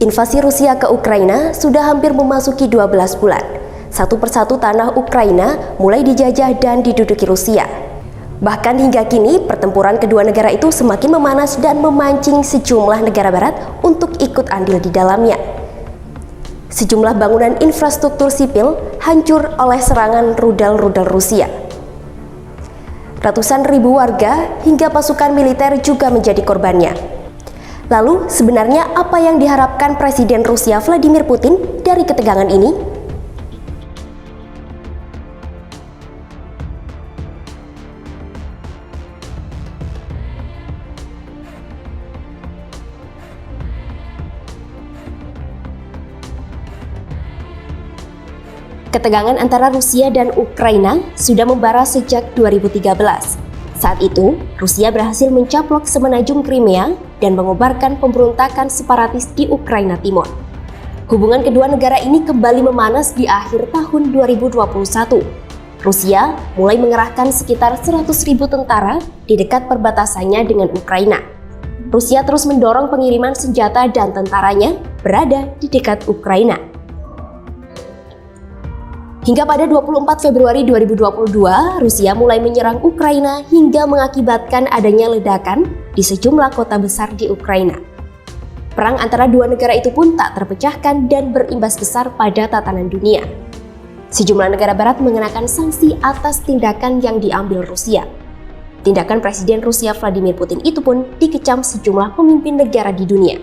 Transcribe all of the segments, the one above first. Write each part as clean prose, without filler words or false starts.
Invasi Rusia ke Ukraina sudah hampir memasuki 12 bulan. Satu persatu tanah Ukraina mulai dijajah dan diduduki Rusia. Bahkan hingga kini, pertempuran kedua negara itu semakin memanas dan memancing sejumlah negara barat untuk ikut andil di dalamnya. Sejumlah bangunan infrastruktur sipil hancur oleh serangan rudal-rudal Rusia. Ratusan ribu warga hingga pasukan militer juga menjadi korbannya. Lalu, sebenarnya apa yang diharapkan Presiden Rusia Vladimir Putin dari ketegangan ini? Ketegangan antara Rusia dan Ukraina sudah membara sejak 2013. Saat itu, Rusia berhasil mencaplok semenanjung Crimea dan mengobarkan pemberontakan separatis di Ukraina Timur. Hubungan kedua negara ini kembali memanas di akhir tahun 2021. Rusia mulai mengerahkan sekitar 100.000 tentara di dekat perbatasannya dengan Ukraina. Rusia terus mendorong pengiriman senjata dan tentaranya berada di dekat Ukraina. Hingga pada 24 Februari 2022, Rusia mulai menyerang Ukraina hingga mengakibatkan adanya ledakan di sejumlah kota besar di Ukraina. Perang antara dua negara itu pun tak terpecahkan dan berimbas besar pada tatanan dunia. Sejumlah negara barat mengenakan sanksi atas tindakan yang diambil Rusia. Tindakan Presiden Rusia Vladimir Putin itu pun dikecam sejumlah pemimpin negara di dunia.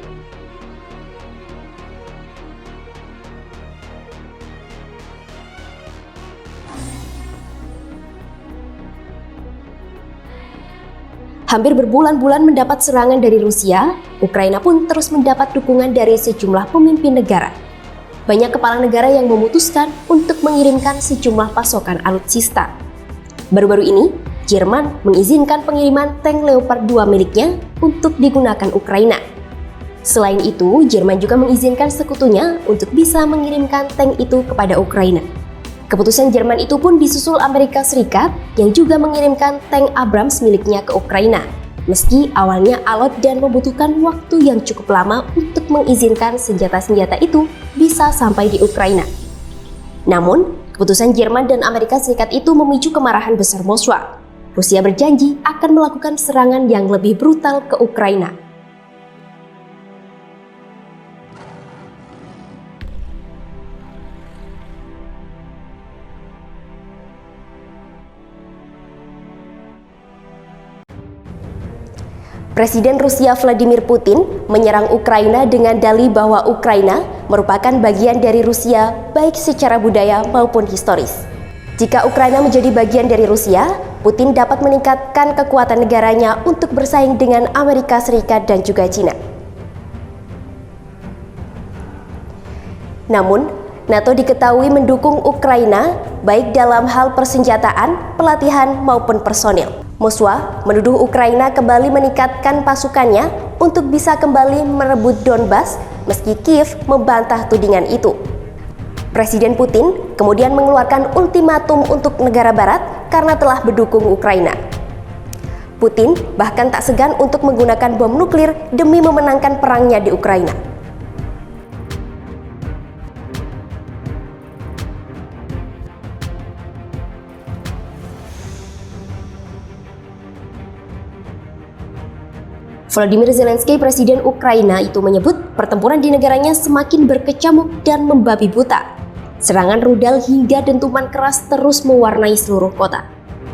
Hampir berbulan-bulan mendapat serangan dari Rusia, Ukraina pun terus mendapat dukungan dari sejumlah pemimpin negara. Banyak kepala negara yang memutuskan untuk mengirimkan sejumlah pasokan alutsista. Baru-baru ini, Jerman mengizinkan pengiriman tank Leopard 2 miliknya untuk digunakan Ukraina. Selain itu, Jerman juga mengizinkan sekutunya untuk bisa mengirimkan tank itu kepada Ukraina. Keputusan Jerman itu pun disusul Amerika Serikat yang juga mengirimkan tank Abrams miliknya ke Ukraina, meski awalnya alot dan membutuhkan waktu yang cukup lama untuk mengizinkan senjata-senjata itu bisa sampai di Ukraina. Namun, keputusan Jerman dan Amerika Serikat itu memicu kemarahan besar Moskwa. Rusia berjanji akan melakukan serangan yang lebih brutal ke Ukraina. Presiden Rusia Vladimir Putin menyerang Ukraina dengan dalih bahwa Ukraina merupakan bagian dari Rusia baik secara budaya maupun historis. Jika Ukraina menjadi bagian dari Rusia, Putin dapat meningkatkan kekuatan negaranya untuk bersaing dengan Amerika Serikat dan juga China. Namun, NATO diketahui mendukung Ukraina baik dalam hal persenjataan, pelatihan maupun personil. Moskwa menuduh Ukraina kembali meningkatkan pasukannya untuk bisa kembali merebut Donbas, meski Kiev membantah tudingan itu. Presiden Putin kemudian mengeluarkan ultimatum untuk negara barat karena telah mendukung Ukraina. Putin bahkan tak segan untuk menggunakan bom nuklir demi memenangkan perangnya di Ukraina. Volodymyr Zelensky, Presiden Ukraina itu menyebut pertempuran di negaranya semakin berkecamuk dan membabi buta. Serangan rudal hingga dentuman keras terus mewarnai seluruh kota.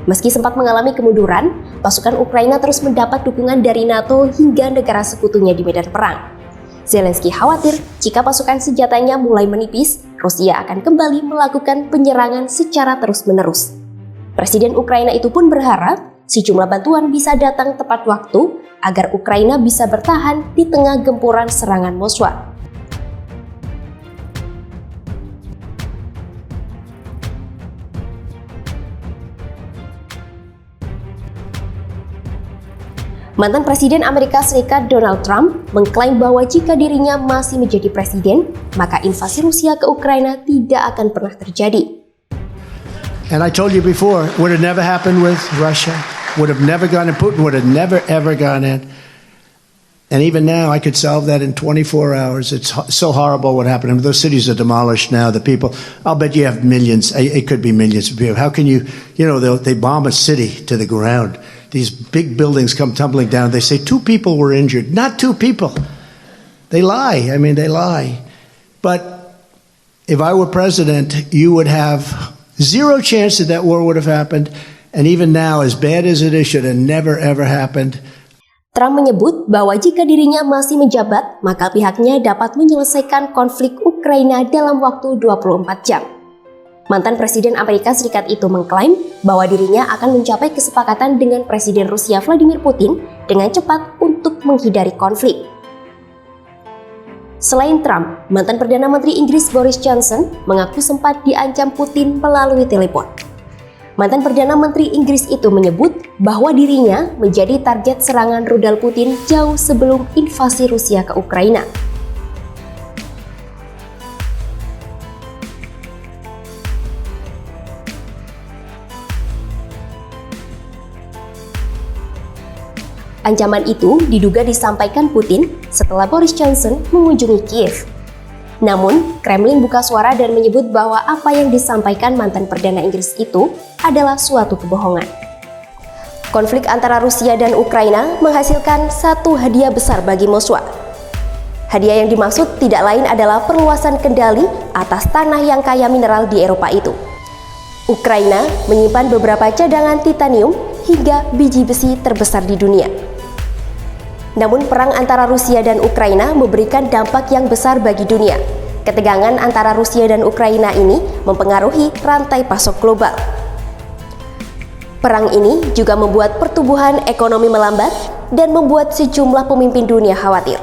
Meski sempat mengalami kemunduran, pasukan Ukraina terus mendapat dukungan dari NATO hingga negara sekutunya di medan perang. Zelensky khawatir jika pasukan senjatanya mulai menipis, Rusia akan kembali melakukan penyerangan secara terus-menerus. Presiden Ukraina itu pun berharap sejumlah bantuan bisa datang tepat waktu agar Ukraina bisa bertahan di tengah gempuran serangan Moskwa. Mantan Presiden Amerika Serikat Donald Trump mengklaim bahwa jika dirinya masih menjadi presiden, maka invasi Rusia ke Ukraina tidak akan pernah terjadi. And I told you before, would have never happened with Russia. Would have never gone in. Putin would have never ever gone in. And even now, I could solve that in 24 hours. It's so horrible what happened. I mean, those cities are demolished now. The people, I'll bet you have millions. It could be millions of people. How can you know, they bomb a city to the ground. These big buildings come tumbling down. They say 2 people were injured. Not 2 people. They lie. I mean, they lie. But if I were president, you would have zero chance that war would have happened. And even now, as bad as it is, should have never, ever happened. Trump menyebut bahwa jika dirinya masih menjabat, maka pihaknya dapat menyelesaikan konflik Ukraina dalam waktu 24 jam. Mantan Presiden Amerika Serikat itu mengklaim bahwa dirinya akan mencapai kesepakatan dengan Presiden Rusia Vladimir Putin dengan cepat untuk menghindari konflik. Selain Trump, mantan Perdana Menteri Inggris Boris Johnson mengaku sempat diancam Putin melalui telepon. Mantan Perdana Menteri Inggris itu menyebut bahwa dirinya menjadi target serangan rudal Putin jauh sebelum invasi Rusia ke Ukraina. Ancaman itu diduga disampaikan Putin setelah Boris Johnson mengunjungi Kiev. Namun, Kremlin buka suara dan menyebut bahwa apa yang disampaikan mantan Perdana Inggris itu adalah suatu kebohongan. Konflik antara Rusia dan Ukraina menghasilkan satu hadiah besar bagi Moskwa. Hadiah yang dimaksud tidak lain adalah perluasan kendali atas tanah yang kaya mineral di Eropa itu. Ukraina menyimpan beberapa cadangan titanium hingga biji besi terbesar di dunia. Namun perang antara Rusia dan Ukraina memberikan dampak yang besar bagi dunia. Ketegangan antara Rusia dan Ukraina ini mempengaruhi rantai pasok global. Perang ini juga membuat pertumbuhan ekonomi melambat dan membuat sejumlah pemimpin dunia khawatir.